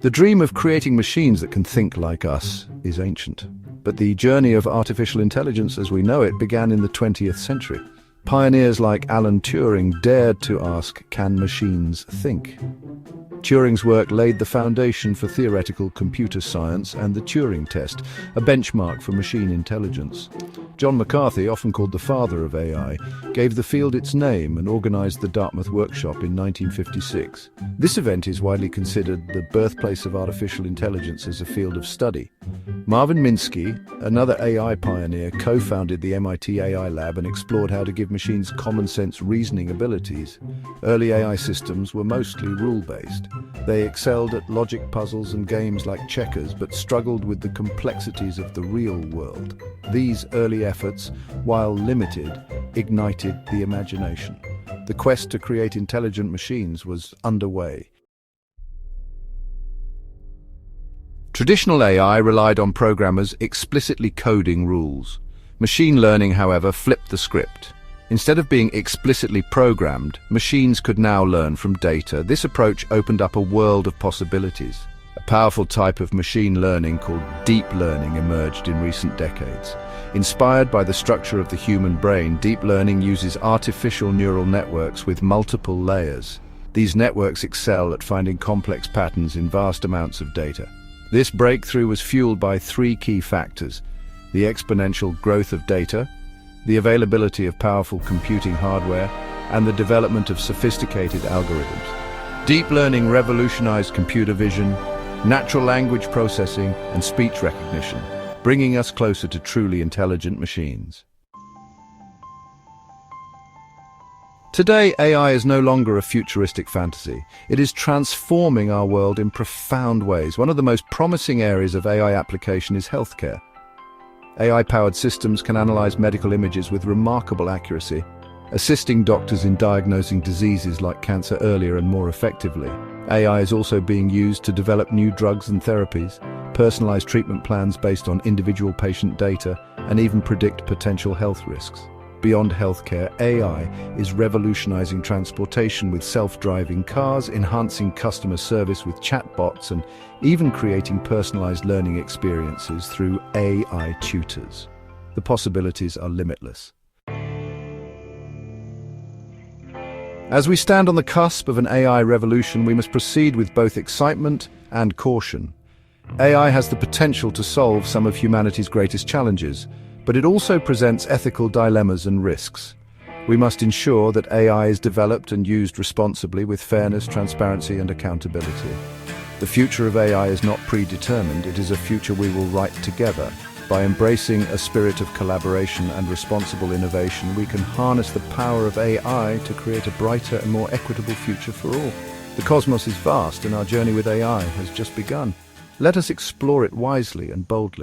The dream of creating machines that can think like us is ancient. But the journey of artificial intelligence as we know it began in the 20th century. Pioneers like Alan Turing dared to ask, can machines think? Turing's work laid the foundation for theoretical computer science and the Turing test, a benchmark for machine intelligence. John McCarthy, often called the father of AI, gave the field its name and organized the Dartmouth Workshop in 1956. This event is widely considered the birthplace of artificial intelligence as a field of study. Marvin Minsky, another AI pioneer, co-founded the MIT AI Lab and explored how to give machines common-sense reasoning abilities. Early AI systems were mostly rule-based. They excelled at logic puzzles and games like checkers, but struggled with the complexities of the real world. These early efforts, while limited, ignited the imagination. The quest to create intelligent machines was underway. Traditional AI relied on programmers explicitly coding rules. Machine learning, however, flipped the script. Instead of being explicitly programmed, machines could now learn from data. This approach opened up a world of possibilities. A powerful type of machine learning called deep learning emerged in recent decades. Inspired by the structure of the human brain, deep learning uses artificial neural networks with multiple layers. These networks excel at finding complex patterns in vast amounts of data. This breakthrough was fueled by three key factors: the exponential growth of data, the availability of powerful computing hardware, and the development of sophisticated algorithms. Deep learning revolutionized computer vision, natural language processing, and speech recognition, bringing us closer to truly intelligent machines. Today, AI is no longer a futuristic fantasy. It is transforming our world in profound ways. One of the most promising areas of AI application is healthcare. AI-powered systems can analyze medical images with remarkable accuracy, assisting doctors in diagnosing diseases like cancer earlier and more effectively. AI is also being used to develop new drugs and therapies, personalize treatment plans based on individual patient data, and even predict potential health risks. Beyond healthcare, AI is revolutionizing transportation with self-driving cars, enhancing customer service with chatbots, and even creating personalized learning experiences through AI tutors. The possibilities are limitless. As we stand on the cusp of an AI revolution, we must proceed with both excitement and caution. AI has the potential to solve some of humanity's greatest challenges, but it also presents ethical dilemmas and risks. We must ensure that AI is developed and used responsibly with fairness, transparency, and accountability. The future of AI is not predetermined, it is a future we will write together. By embracing a spirit of collaboration and responsible innovation, we can harness the power of AI to create a brighter and more equitable future for all. The cosmos is vast, and our journey with AI has just begun. Let us explore it wisely and boldly.